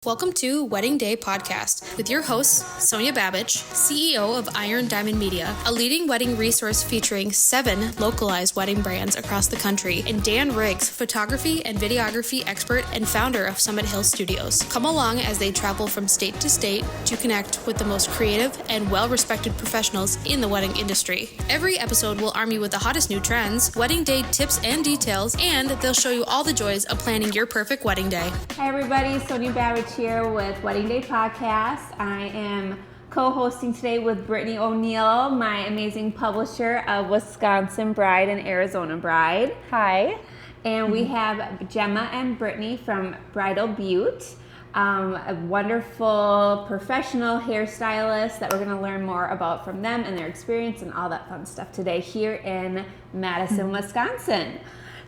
Welcome to Wedding Day Podcast with your hosts, Sonja Babich, CEO of Iron Diamond Media, a leading wedding resource featuring 7 localized wedding brands across the country, and Dan Riggs, photography and videography expert and founder of Summit Hill Studios. Come along as they travel from state to state to connect with the most creative and well-respected professionals in the wedding industry. Every episode will arm you with the hottest new trends, wedding day tips and details, and they'll show you all the joys of planning your perfect wedding day. Hi everybody, Sonja Babich here with Wedding Day Podcast. I am co-hosting today with Brittany O'Neill, my amazing publisher of Wisconsin Bride and Arizona Bride. Hi. And we have Gemma and Brittany from Bridal Beaut, a wonderful professional hairstylist that we're going to learn more about from them and their experience and all that fun stuff today here in Madison, Wisconsin.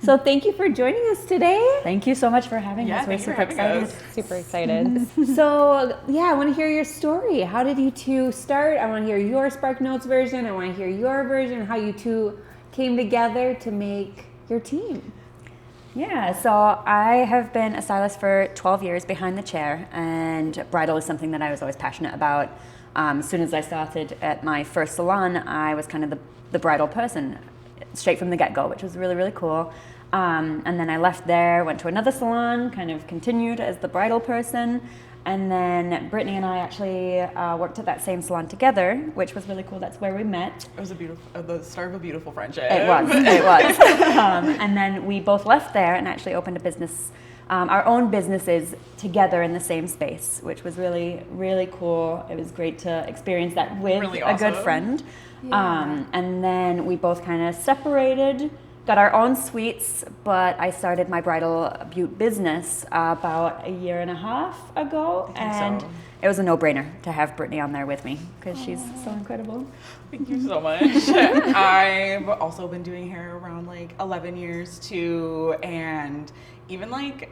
So thank you for joining us today. Thank you so much for having us. We're super excited. Super excited. So I want to hear your story. How did you two start? I want to hear your Spark Notes version. I want to hear your version, how you two came together to make your team. Yeah, so I have been a stylist for 12 years behind the chair, and bridal is something that I was always passionate about. As soon as I started at my first salon, I was kind of the bridal person straight from the get-go, which was really, really cool. And then I left there, went to another salon, kind of continued as the bridal person. And then Brittany and I actually worked at that same salon together, which was really cool. That's where we met. It was the start of a beautiful friendship. It was. And then we both left there and actually opened a business, our own businesses together in the same space, which was really, really cool. It was great to experience that with really a good friend. Yeah. And then we both kind of separated, got our own suites, but I started my Bridal Beaut business about a year and a half ago, and it was a no-brainer to have Brittany on there with me because she's so incredible. Thank you so much. I've also been doing hair around like 11 years too, and even like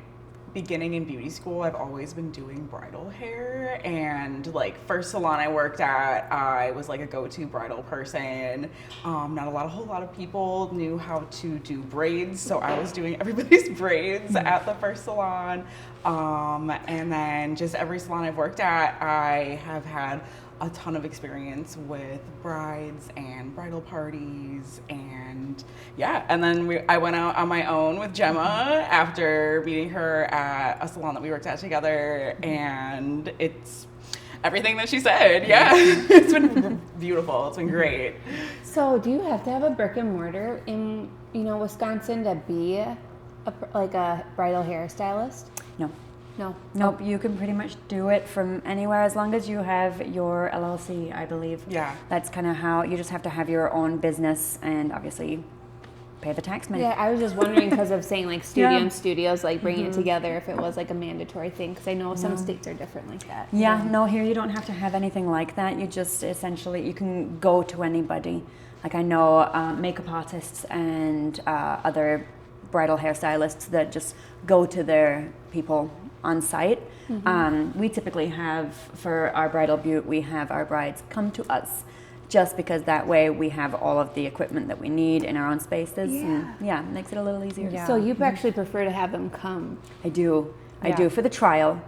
beginning in beauty school, I've always been doing bridal hair, and like first salon I worked at, I was like a go-to bridal person. Not a whole lot of people knew how to do braids, so I was doing everybody's braids at the first salon. And then just every salon I've worked at, I have had a ton of experience with brides and bridal parties, and then I went out on my own with Gemma after meeting her at a salon that we worked at together, and it's everything that she said. It's been beautiful. It's been great. So do you have to have a brick and mortar in Wisconsin to be a bridal hairstylist? No. Nope, you can pretty much do it from anywhere as long as you have your LLC, I believe. Yeah. That's kind of how, you just have to have your own business and obviously pay the tax money. Yeah, I was just wondering because of saying like and studios, like bringing it together, if it was like a mandatory thing, because I know some states are different like that. Yeah, no, here you don't have to have anything like that. You just essentially, you can go to anybody. Like I know makeup artists and other bridal hairstylists that just go to their people on site. We typically have, for our Bridal Beaut, we have our brides come to us just because that way we have all of the equipment that we need in our own spaces. Yeah. And, it makes it a little easier. So you actually prefer to have them come? I do for the trial.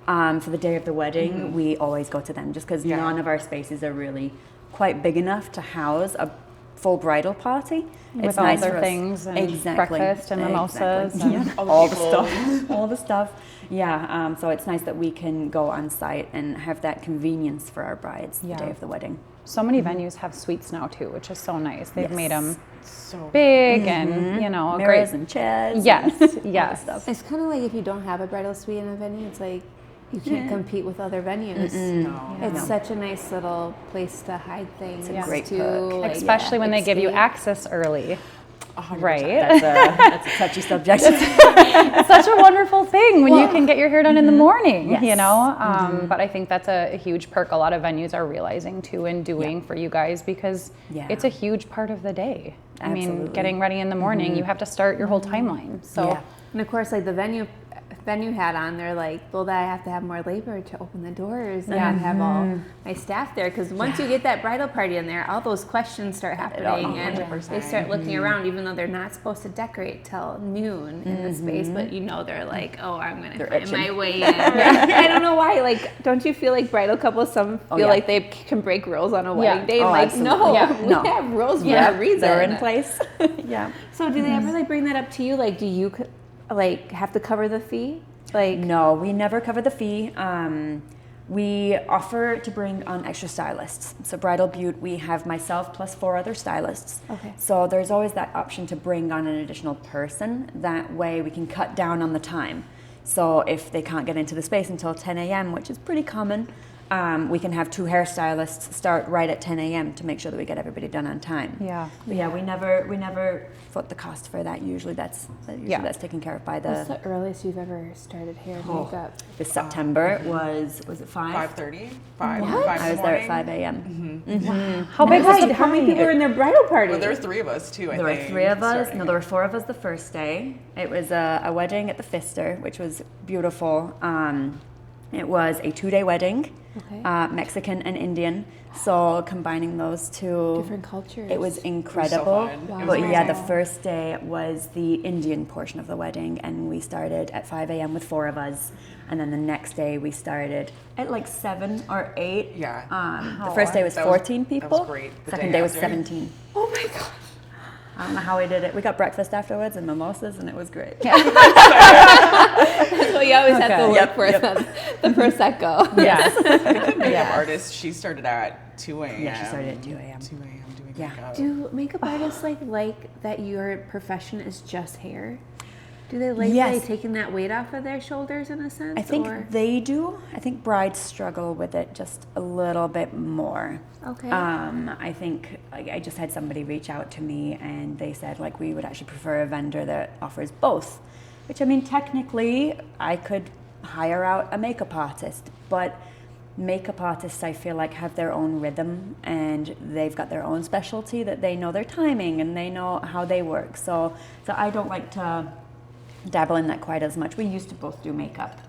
For the day of the wedding, we always go to them just because none of our spaces are really quite big enough to house a full bridal party. With it's all nice their for things us. and breakfast and mimosas. And all the stuff. All the stuff. Yeah, so it's nice that we can go on site and have that convenience for our brides the day of the wedding. So many venues have suites now too, which is so nice. They've made them so big and mirrors great. and chairs. Yes. Stuff. It's kind of like if you don't have a bridal suite in a venue, it's like you can't compete with other venues. It's such a nice little place to hide things. It's a great to, perk. like, Especially when they give you access early. 100%. Right? That's a touchy subject. It's such a wonderful thing when you can get your hair done in the morning, Yes. But I think that's a huge perk a lot of venues are realizing too and doing for you guys, because it's a huge part of the day. I mean, getting ready in the morning, you have to start your whole timeline. So and of course, like the venue venue hat on, they're like, well, I have to have more labor to open the doors and have all my staff there. Because once you get that bridal party in there, all those questions start happening, and 100%. they start looking around, even though they're not supposed to decorate till noon in the space. But they're like, oh, I'm going to find my way in. I don't know why. Like, don't you feel like bridal couples, some feel like they can break rules on a wedding day? Like, absolutely. we have rules for a reason. They're in place. So do they ever like bring that up to you? Like, do you like have to cover the fee? Like, no, we never cover the fee. We offer to bring on extra stylists. So Bridal Beaut, we have myself plus 4 other stylists. Okay. So there's always that option to bring on an additional person. That way we can cut down on the time. So if they can't get into the space until 10 a.m., which is pretty common, we can have 2 hairstylists start right at 10 a.m. to make sure that we get everybody done on time. But we never foot the cost for that. Usually that's taken care of by the. What's the earliest you've ever started hair and makeup? This September was it 5? 5:30. 5. What? 5 I was there at 5 a.m. Wow. How big was the How many people were in their bridal party? Well, there were 3 of us too. There were 3 of us. No, there were 4 of us the first day. It was a wedding at the Pfister, which was beautiful. It was a 2-day wedding, Mexican and Indian. So combining those 2, different cultures. it was incredible. It was so fun. Wow. But yeah, the first day was the Indian portion of the wedding, and we started at 5 a.m. with 4 of us. And then the next day we started at like 7 or 8. Yeah. The first day was 14 people. That was great. The Second day day was after. 17. Oh my god. I don't know how we did it. We got breakfast afterwards and mimosas, and it was great. So you always have to look for the Prosecco. Yes. The makeup artist, she started at 2 a.m. Yeah, she started at 2 a.m. 2 a.m. doing Yeah. makeup. Do makeup artists like that your profession is just hair? Do they like Yes. really taking that weight off of their shoulders in a sense? I think or? they do. I think brides struggle with it just a little bit more. Okay. I think I just had somebody reach out to me and they said like we would actually prefer a vendor that offers both. Which I mean technically I could hire out a makeup artist, but makeup artists I feel like have their own rhythm and they've got their own specialty that they know their timing and they know how they work. So I don't like to dabble in that quite as much. We used to both do makeup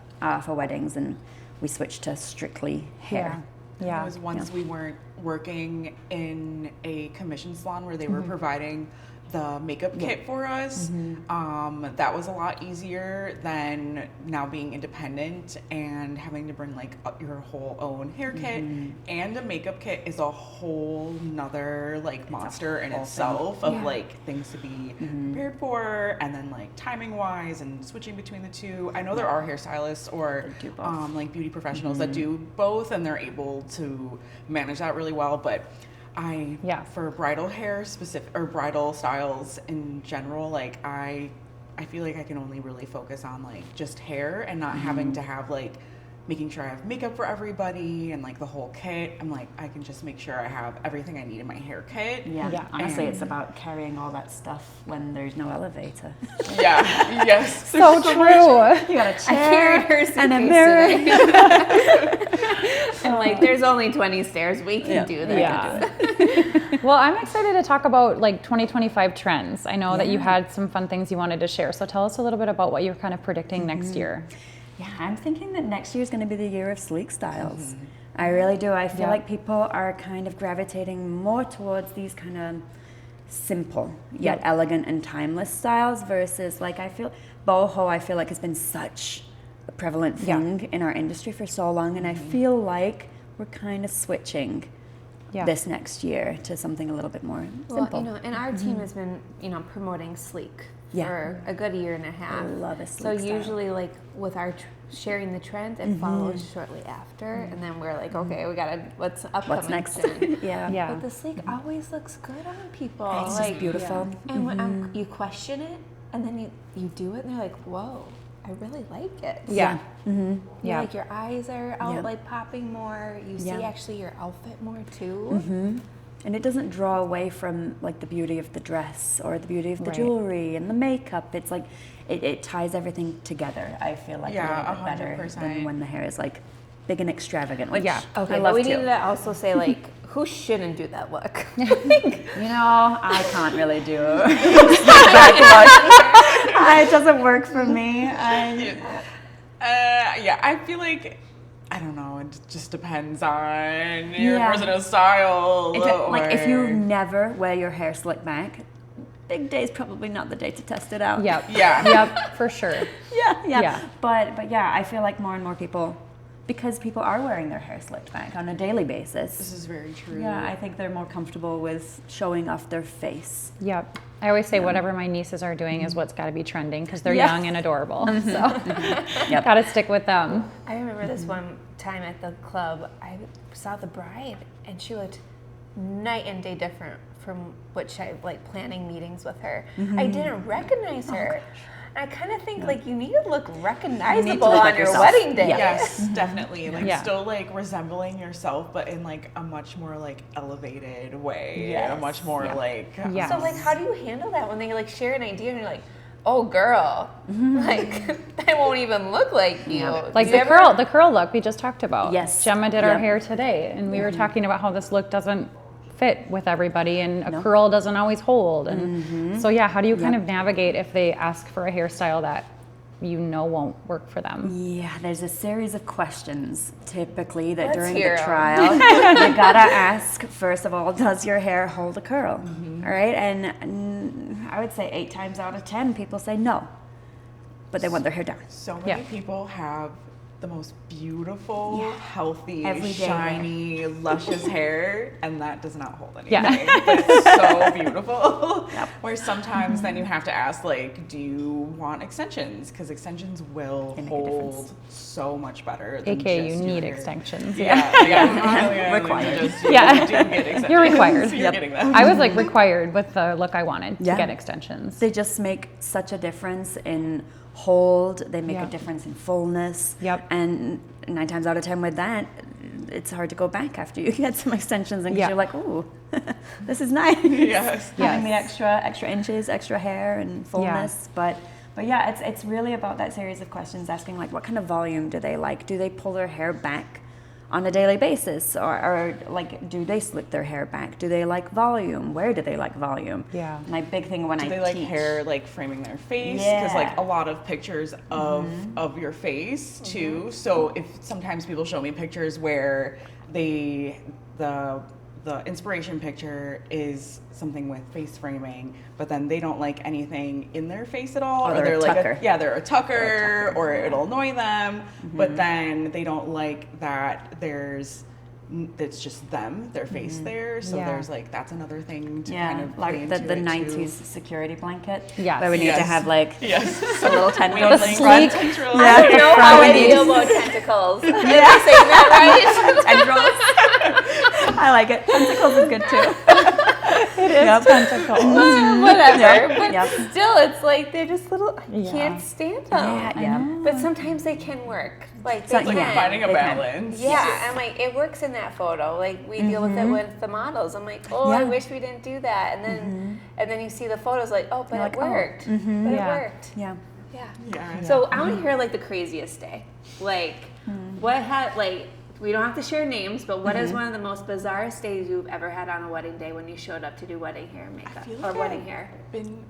for weddings and we switched to strictly hair. Yeah. It was once we weren't working in a commission salon where they were providing the makeup kit for us. That was a lot easier than now being independent and having to bring like your whole own hair kit, and a makeup kit is a whole nother like monster in itself of like things to be prepared for, and then like timing wise and switching between the 2. I know there are hairstylists or like beauty professionals that do both and they're able to manage that really well, but for bridal hair specific or bridal styles in general, like I feel like I can only really focus on like just hair and not having to have like making sure I have makeup for everybody and like the whole kit. I'm like, I can just make sure I have everything I need in my hair kit. Yeah. Honestly, it's about carrying all that stuff when there's no elevator. Yes. So true. You got a I chair carried her and a suitcase mirror. today. And like, there's only 20 stairs. We can do that. Yeah. Well, I'm excited to talk about like 2025 trends. I know that you had some fun things you wanted to share. So tell us a little bit about what you're kind of predicting next year. Yeah, I'm thinking that next year is going to be the year of sleek styles. I really do. I feel like people are kind of gravitating more towards these kind of simple yet elegant and timeless styles versus like I feel like has been such a prevalent thing in our industry for so long, and I feel like we're kind of switching this next year to something a little bit more simple. Well, and our team has been, promoting sleek for a good year and a half. I love a sleek So style. usually, like with our sharing the trend, it follows shortly after, and then we're like, okay, we gotta what's upcoming What's next? soon. Yeah. But the sleek always looks good on people. It's like, just beautiful. And when you question it, and then you do it, and they're like, whoa, I really like it. Yeah. Yeah. Like your eyes are out like popping more. You see actually your outfit more too. And it doesn't draw away from like the beauty of the dress or the beauty of the jewelry and the makeup. It's like it ties everything together. I feel like a little bit better 100%. than when the hair is like big and extravagant. Which Okay, I but love we too. need to also say like who shouldn't do that look. You know, I can't really do that look. It doesn't work for me. Yeah, I feel like, I don't know, it just depends on your Yeah. personal style. Like if you never wear your hair slicked back, big day is probably not the day to test it out. Yep. Yeah. Yep, for sure. Yeah. Yeah. But yeah, I feel like more and more people, because people are wearing their hair slicked back on a daily basis. This is very true. Yeah, I think they're more comfortable with showing off their face. Yep. I always say whatever my nieces are doing is what's got to be trending because they're Yeah. young and adorable. So Yep. got to stick with them. I remember this one time at the club, I saw the bride, and she looked night and day different from which I like planning meetings with her. I didn't recognize her. I kind of think like you need to look recognizable look on like your yourself. wedding day. Yes, definitely. Like Yeah. still like resembling yourself, but in like a much more like elevated way. Yes. A much more like Yeah. So like, how do you handle that when they like share an idea and you're like, oh girl, like that won't even look like you. Like Do the you ever- the curl look we just talked about. Yes. Gemma did our Yep. hair today, and we were talking about how this look doesn't fit with everybody, and a curl doesn't always hold. And so yeah, how do you kind of navigate if they ask for a hairstyle that you know won't work for them? Yeah, there's a series of questions typically that Let's during hear the 'em. trial you gotta ask. First of all, does your hair hold a curl? All right, and I would say 8 times out of 10 people say no, but they want their hair done. So many Yeah. people have the most beautiful, healthy, Everyday shiny, luscious hair, and that does not hold anything. Yeah. But it's so beautiful. Where sometimes then you have to ask, like, do you want extensions? Because extensions will They make a hold difference. so much better than AKA you just your need hair. extensions. Yeah. Required. Just, you Yeah. do get extensions. You're required. You're getting them. I was like required with the look I wanted to Yeah. get extensions. They just make such a difference in hold. They make Yeah. a difference in fullness. Yep. And 9 times out of 10 with that, it's hard to go back after you get some extensions and Yeah. you're like, ooh, this is nice. Yes. Having the extra inches, extra hair and fullness. But yeah, it's really about that series of questions asking like, what kind of volume do they like? Do they pull their hair back on a daily basis, or like, do they slick their hair back? Do they like volume? Where do they like volume? Yeah. My big thing when Do I they like teach, hair like framing their face? Because like Yeah. a lot of pictures of your face too. So if sometimes people show me pictures where the inspiration picture is something with face framing, but then they don't like anything in their face at all, Or they're a like tucker. they're a tucker, or it'll annoy them. But then they don't like that it's just them, their face there. So Yeah. there's like that's another thing to yeah, kind of play like the into it, 90s too. security blanket. Yes. Where we need to Yes. have like Yes. a little We tendril need, in like, front. tendrils. I don't know how I Front. feel about tentacles. Am I saying that Tendrils. I like it. Tentacles is good too. It is tentacles. right? Whatever. But Yep. still, it's like they're just little. I Yeah. can't stand them. Yeah. But sometimes they can work. Like So, they Like can. finding a They can. balance. Yeah, I'm like, it works in that photo. Like we deal with it with the models. I'm like, oh, I Yeah. wish we didn't do that. And then you see the photos, like, oh, but You're it like, oh. worked. But Yeah. it worked. Yeah. Yeah. Yeah. So I want to hear like the craziest day. Like, what had like. We don't have to share names, but what is one of the most bizarrest days you've ever had on a wedding day when you showed up to do wedding hair and makeup feel or like wedding hair? Been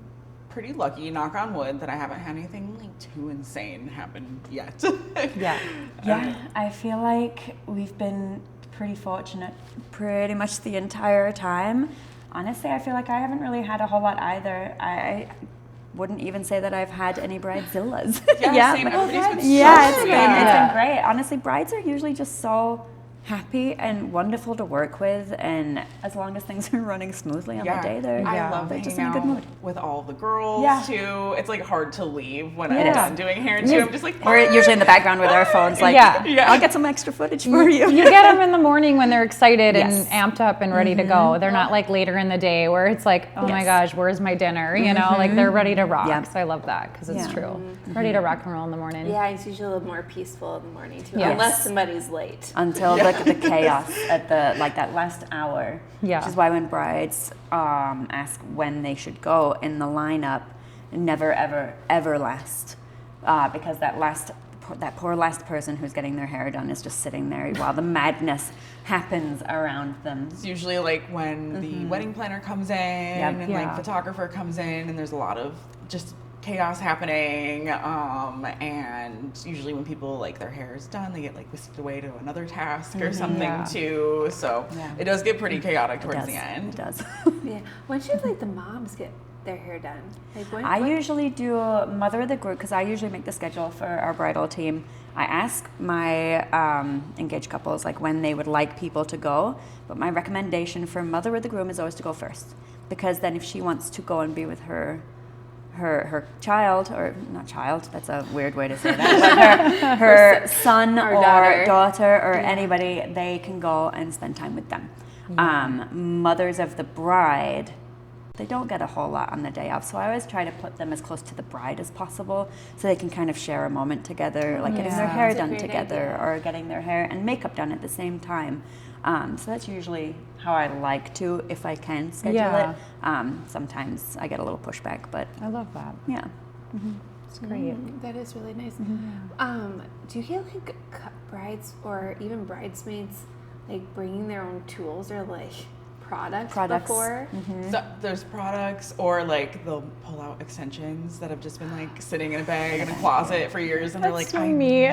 pretty lucky, knock on wood, that I haven't had anything like too insane happen yet. Yeah. Yeah, I feel like we've been pretty fortunate pretty much the entire time. Honestly, I feel like I haven't really had a whole lot either. I wouldn't even say that I've had any bridezillas. Yeah, same. Everybody's been Yeah, so it's sweet. been great. Honestly, brides are usually just so happy and wonderful to work with, and as long as things are running smoothly on the day, they're I love they're just in hanging a good out mood. with all the girls Yeah. too. It's like hard to leave when It I'm is. done doing hair too. I'm just like, We're usually in the background with our phones, like, Yeah. I'll get some extra footage for you. You get them in the morning when they're excited Yes. and amped up and ready to go. They're not like later in the day where it's like, oh my Yes. gosh, where's my dinner? You know, like they're ready to rock. Yeah. So I love that because it's Yeah. true. Ready to rock and roll in the morning. Yeah, it's usually a little more peaceful in the morning too, Yes. unless somebody's late. Until the chaos at the that last hour. Yeah. Which is why when brides ask when they should go in the lineup, never ever last, because that poor last person who's getting their hair done is just sitting there while the madness happens around them. it's usually like when the wedding planner comes in and Yeah. like photographer comes in, and there's a lot of just chaos happening, and usually when people like their hair is done, they get like whisked away to another task or something too. So it does get pretty chaotic towards the end. It does. Yeah. When should like the moms get their hair done? Like when? I usually do mother of the group because I usually make the schedule for our bridal team. I ask my engaged couples like when they would like people to go, but my recommendation for mother of the groom is always to go first, because then if she wants to go and be with her child, or not child, that's a weird way to say that, but her son or daughter or anybody, they can go and spend time with them. Mothers of the bride, they don't get a whole lot on the day off, so I always try to put them as close to the bride as possible so they can kind of share a moment together, like getting their hair done together or getting their hair and makeup done at the same time. So that's usually how I like to, if I can, schedule it. Sometimes I get a little pushback, but I love that. yeah. It's great. That is really nice. Do you get like brides or even bridesmaids like bringing their own tools or like products before? So there's products, or like they'll pull out extensions that have just been like sitting in a bag in a closet for years, and they're like, so me.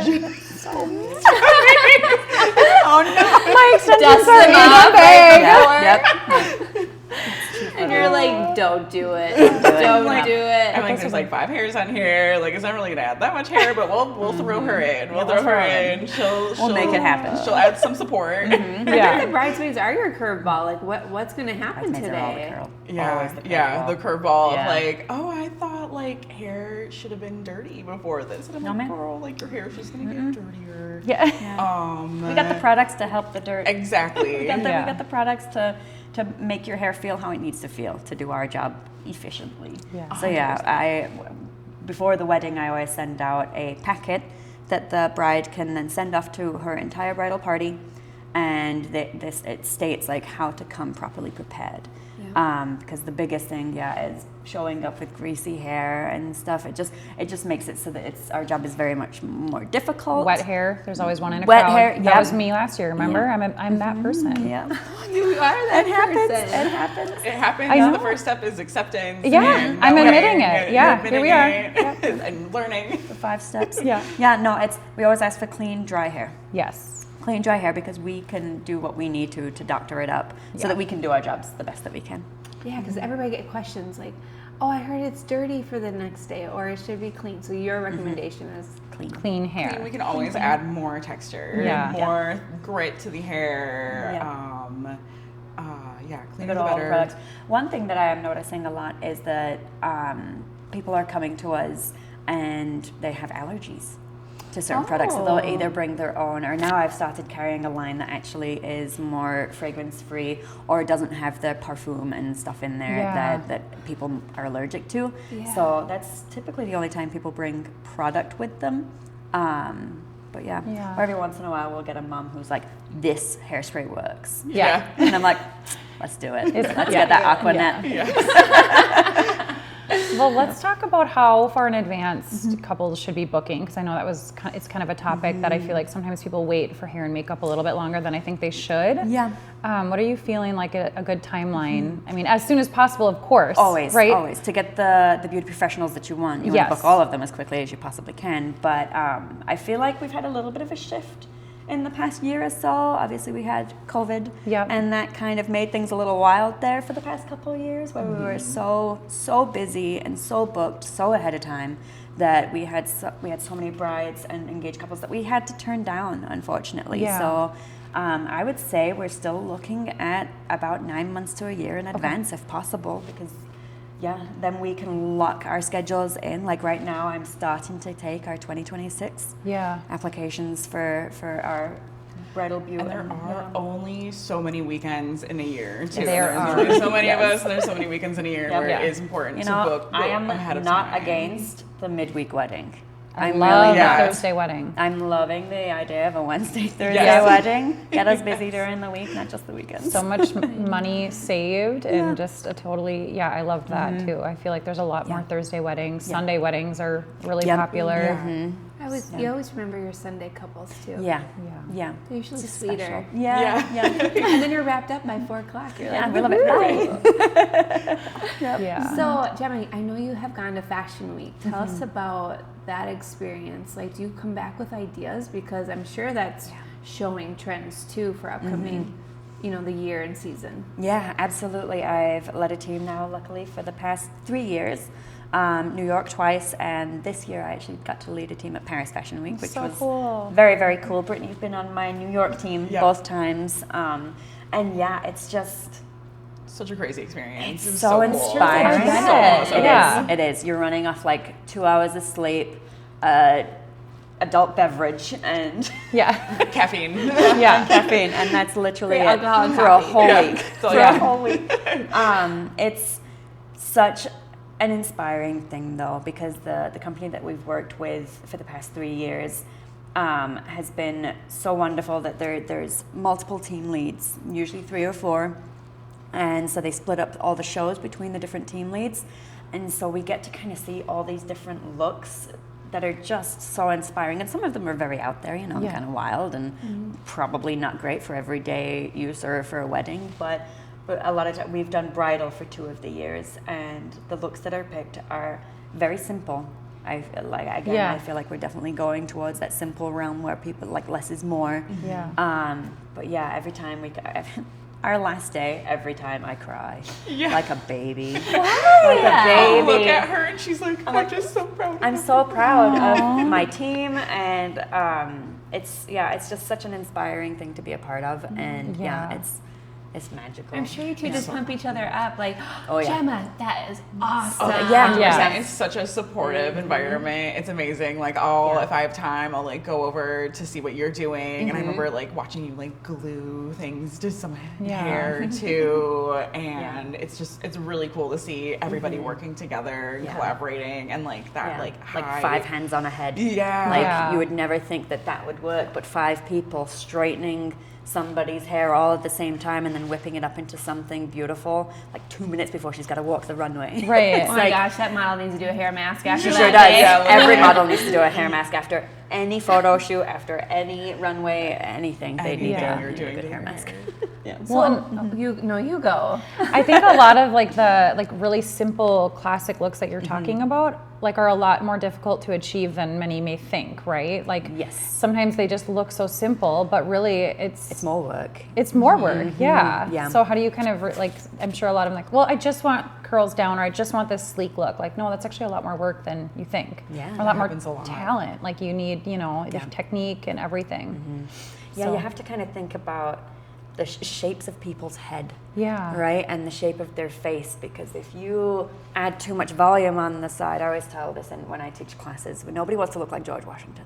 oh no, My extensions are in a bag. Yep. And you're like, don't do it. Don't do it. I'm like, there's like 5 hairs on here. Like, it's not really gonna add that much hair, but we'll throw her in. We'll throw her in. She'll make it happen. She'll add some support. I think the bridesmaids are your curveball. Like, what's gonna happen Bridesmaids are all the today? curl. Yeah, the curveball Yeah. of like, oh, I thought like hair should have been dirty before this, and I'm like, man. girl, like your hair's just gonna get dirtier. Yeah. We got the products to help the dirt. Exactly. We got the products to make your hair feel how it needs to feel to do our job efficiently. Yeah. So before the wedding, I always send out a packet that the bride can then send off to her entire bridal party, and it states like how to come properly prepared. Because the biggest thing, is showing up with greasy hair and stuff. It just makes it so that our job is very much more difficult. Wet hair. There's always one in a Wet crowd. hair, That was me last year. Remember? I'm that person. Yeah. You are that It happens. It happens. I know. The first step is acceptance. Yeah, and I'm knowing admitting it. and Yeah, admitting here we are. it and learning. The 5 steps. Yeah. No, we always ask for clean, dry hair. Yes. Clean, dry hair, because we can do what we need to doctor it up so that we can do our jobs the best that we can. Yeah, because everybody get questions like, oh, I heard it's dirty for the next day, or it should be clean. So your recommendation is Clean hair. We can always add more texture, more grit to the hair. Cleaner the better. Products. One thing that I am noticing a lot is that people are coming to us and they have allergies to certain products. So they'll either bring their own, or now I've started carrying a line that actually is more fragrance free or doesn't have the parfum and stuff in there that people are allergic to. So that's typically the only time people bring product with them. But or every once in a while we'll get a mom who's like, this hairspray works. Yeah. And I'm like, let's do it. Let's get that Aquanet. Well, let's talk about how far in advance couples should be booking, because I know it's kind of a topic that I feel like sometimes people wait for hair and makeup a little bit longer than I think they should. Yeah. What are you feeling like a good timeline? I mean, as soon as possible, of course. Always, right? always. To get the beauty professionals that you want. You want to book all of them as quickly as you possibly can. But I feel like we've had a little bit of a shift in the past year or so. Obviously, we had COVID, and that kind of made things a little wild there for the past couple of years, where we were so busy and so booked so ahead of time that we had so many brides and engaged couples that we had to turn down, unfortunately. So I would say we're still looking at about 9 months to a year in advance, if possible, because then we can lock our schedules in. Like right now, I'm starting to take our 2026 applications for our Bridal Beaut. And there are only so many weekends in a year, too. There's so many of us, and there's so many weekends in a year where it is important to book I am ahead of not time. against the midweek wedding. I love a Thursday wedding. I'm loving the idea of a Wednesday, Thursday wedding. Get us busy during the week, not just the weekends. So much money saved, and just a totally, I loved that too. I feel like there's a lot more Thursday weddings. Sunday weddings are really popular. You always remember your Sunday couples too. Yeah. Yeah. Yeah. They're usually It's sweeter. special. Yeah. And then you're wrapped up by 4 o'clock. You're Yeah, like, we love it. Right. Yeah. So, Gemma, I know you have gone to Fashion Week. Tell us about that experience. Like, do you come back with ideas? Because I'm sure that's showing trends too for upcoming, the year and season. Yeah, absolutely. I've led a team now, luckily, for the past 3 years. New York twice, and this year I actually got to lead a team at Paris Fashion Week, which So was cool. very, very cool. Brittany's been on my New York team Yeah. both times, and yeah, it's just Such a crazy experience. It was so cool. inspiring. I So bet. awesome. Yeah. It is. You're running off like 2 hours of sleep, adult beverage, and Yeah. Caffeine. Yeah. caffeine, and that's literally Free it alcohol and for a coffee. whole Yeah. week. So, For yeah. a whole week. It's such an inspiring thing, though, because the company that we've worked with for the past 3 years has been so wonderful that there's multiple team leads, usually 3 or 4, and so they split up all the shows between the different team leads, and so we get to kind of see all these different looks that are just so inspiring, and some of them are very out there, Yeah. kind of wild and probably not great for everyday use or for a wedding, but a lot of time we've done bridal for 2 of the years, and the looks that are picked are very simple. I feel like Yeah. I feel like we're definitely going towards that simple realm where people like less is more. Yeah. But yeah, every time we go, our last day, every time I cry Yeah. like a baby. Like a baby. Look at her and she's like, I'm just so proud of I'm you. so proud of my team, and it's just such an inspiring thing to be a part of, and Yeah. it's magical. I'm sure you two just pump each other up. Like, Oh, yeah. Gemma, that is awesome. yeah. Yeah. It's such a supportive environment. It's amazing. Like, if I have time, I'll like go over to see what you're doing. And I remember like watching you like glue things to some hair too. And it's really cool to see everybody working together and collaborating and like that like high, 5 hands on a head. Yeah. Like Yeah. you would never think that would work, but 5 people straightening somebody's hair all at the same time and then whipping it up into something beautiful like 2 minutes before she's got to walk the runway. Right. Oh my gosh, that model needs to do a hair mask after She that sure does. day. Yeah, Every model needs to do a hair mask after any photo shoot, after any runway, anything. They need Yeah. to You're do a doing good to hair your mask. hair. Well, You go. I think a lot of like the really simple classic looks that you're talking about like are a lot more difficult to achieve than many may think, right? Like Yes. sometimes they just look so simple, but really It's more work. it's more work. Yeah. Yeah. So how do you kind of like, I'm sure a lot of them like, well, I just want curls down or I just want this sleek look. Like, no, that's actually a lot more work than you think. Yeah. Or a lot more happens a lot. talent. Like you need, technique and everything. Yeah, So- you have to kind of think about the shapes of people's head. Yeah. Right? And the shape of their face, because if you add too much volume on the side, I always tell this and when I teach classes, nobody wants to look like George Washington.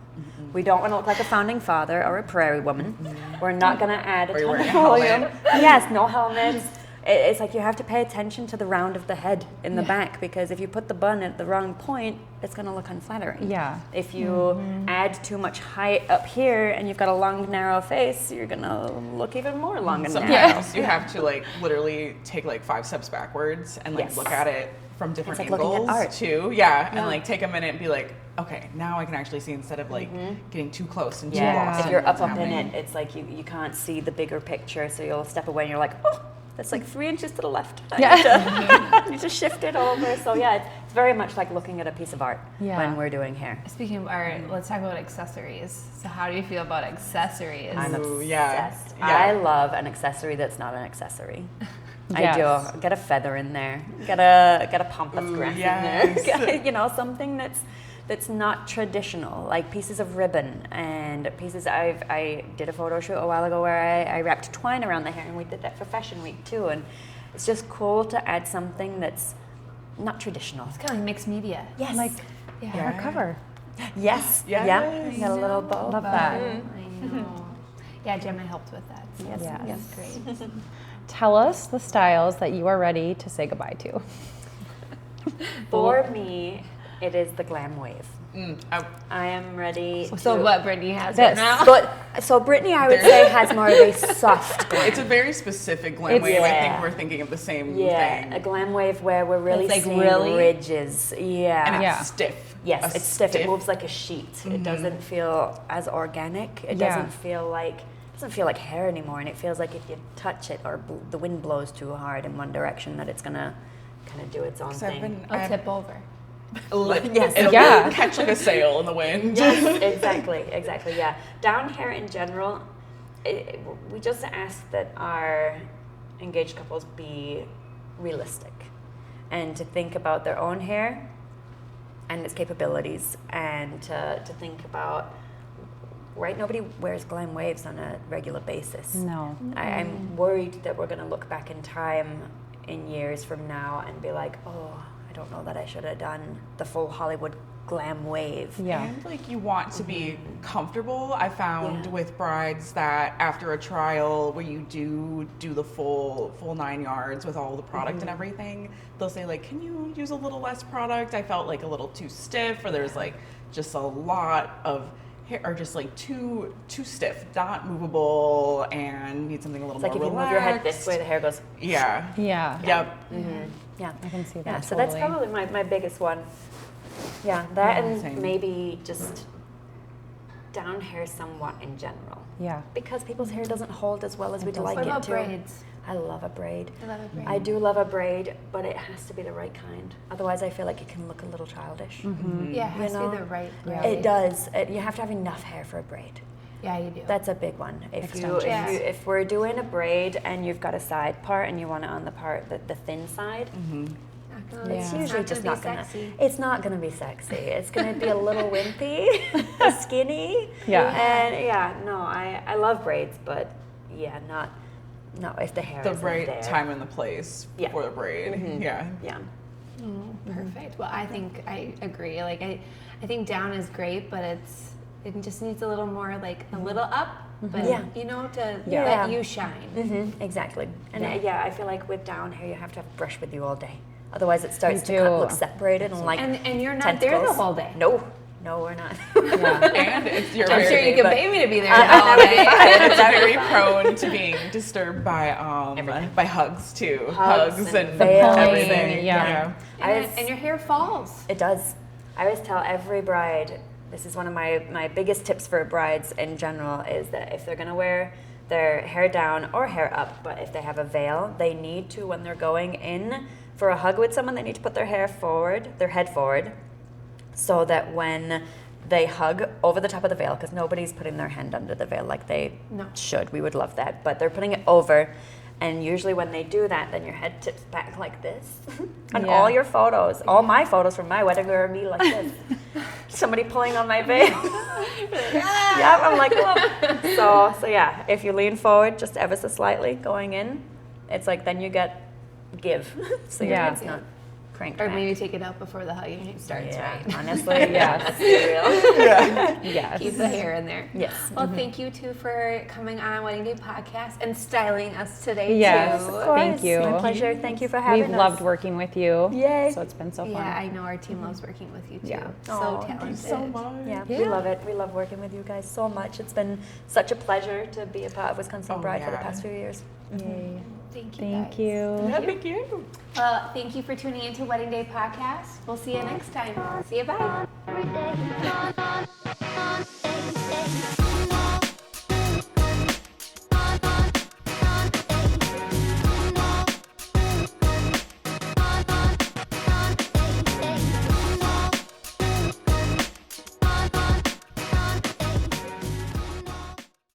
We don't want to look like a founding father or a prairie woman. We're not going to add a Or you're ton wearing of a helmet. volume. Yes, no helmets. It's like you have to pay attention to the round of the head in the back, because if you put the bun at the wrong point, it's going to look unflattering. Yeah. If you add too much height up here and you've got a long, narrow face, you're going to look even more long and narrow. Sometimes you have to like literally take like 5 steps backwards and like Yes. look at it from different It's like looking at angles art. too. Yeah, and like take a minute and be like, okay, now I can actually see instead of like getting too close and too Yeah. lost. If in you're what's up in happening. it, it's like you can't see the bigger picture, so you'll step away and you're like, oh, that's like 3 inches to the left. I need to shift it over. So yeah, it's very much like looking at a piece of art Yeah. when we're doing hair. Speaking of art, let's talk about accessories. So how do you feel about accessories? I'm Ooh, obsessed. yeah. I love an accessory that's not an accessory. Yes. I do. Get a feather in there. Get a pampas grass yes. in there. Get, something that's not traditional, like pieces of ribbon and pieces. I did a photo shoot a while ago where I wrapped twine around the hair, and we did that for Fashion Week too. And it's just cool to add something that's not traditional. It's kind of like mixed media. Yes. Like Yeah. hair cover. Yes. Yes. Yeah. Got a little bow. Love that. I know. Yeah, Gemma helped with that. So Yes. Yes. Yes. great. Tell us the styles that you are ready to say goodbye to. For me, it is the glam wave. I- I am ready. So to, what Brittany has This. right now? But so Brittany, I would say, has more of a soft glam. it's a very specific glam wave. I think we're thinking of the same Yeah, thing. a glam wave where we're really It's like seeing really- ridges. Yeah. And Yeah. it's stiff. Yes, it's stiff. It moves like a sheet. It doesn't feel as organic. It doesn't feel like hair anymore, and it feels like if you touch it or the wind blows too hard in one direction that it's gonna kind of do its own thing. I'll tip over. Yes. It'll catch like a sail in the wind. Yes, exactly, yeah. Down hair in general, we just ask that our engaged couples be realistic and to think about their own hair and its capabilities, and to think about, right, nobody wears glam waves on a regular basis. No. I'm worried that we're going to look back in time in years from now and be like, oh, I don't know that I should have done the full Hollywood glam wave. Yeah. And like you want to be comfortable. I found with brides that after a trial where you do the full 9 yards with all the product and everything, they'll say like, can you use a little less product? I felt like a little too stiff, or there's like just a lot of hair, or just like too stiff, not movable, and need something a little more It's like if relaxed. you move your head this way, the hair goes. Yeah. Yeah. Yep. Yeah. I can see that. Yeah, so totally. that's probably my biggest one. Yeah, that and same. maybe just down hair somewhat in general. Yeah. Because people's hair doesn't hold as well as we'd like What it about to. braids? I love a braid. I love a braid. I do love a braid, but it has to be the right kind. Otherwise, I feel like it can look a little childish. Yeah, it has You to know? be the right Yeah. braid. It does. You have to have enough hair for a braid. Yeah, you do. That's a big one. Extensions. If we're doing a braid and you've got a side part and you want it on the part, the thin side, it's Yeah. usually not just gonna not be gonna. sexy. It's not gonna be sexy. It's gonna be a little wimpy, skinny. Yeah. And no, I love braids, but no, if the hair The isn't right there. time and the place Yeah. for the braid. Yeah. Yeah. Perfect. Well, I think I agree. Like I think down is great, but it just needs a little more, like a little up, but Yeah. to Yeah. let you shine. Exactly. And I feel like with down hair, you have to have a brush with you all day. Otherwise, it starts You to do. look separated and like. And you're not there the tentacles. whole day. No, we're not. And it's you're I'm very, sure you can but- pay me to be there I'm all never day. it's very prone to being disturbed by hugs too. Hugs and and veils everything. and- yeah. And your hair falls. It does. I always tell every bride, this is one of my biggest tips for brides in general, is that if they're going to wear their hair down or hair up, but if they have a veil, they need to, when they're going in for a hug with someone, they need to put their head forward, so that when they hug over the top of the veil, because nobody's putting their hand under the veil like they should. We would love that. But they're putting it over. And usually when they do that, then your head tips back like this. And all your photos, all my photos from my wedding are me like this. Somebody pulling on my veil. Yep, I'm like, whoa. So yeah, if you lean forward just ever so slightly going in, it's like then you get give. So your Yeah. head's not cranked Or back. maybe take it out before the hugging starts, Yeah, right? honestly, yeah, let's be real. Yes. Keep the hair in there. Yes. Well, thank you too for coming on Wedding Day Podcast and styling us today Yes. too. Thank you. My pleasure. Thank you for having We've us. loved working with you. Yay. So it's been so fun. Yeah, I know our team loves working with you too. Yeah. So Aw, talented. Thank you so much. Yeah, we love it. We love working with you guys so much. It's been such a pleasure to be a part of Wisconsin Bride for the yeah. past few years. Yay. Thank you. Thank guys. you. Yeah, thank you. Well, thank you for tuning into Wedding Day Podcast. We'll see you next time. See you. Bye. Every day, on, day.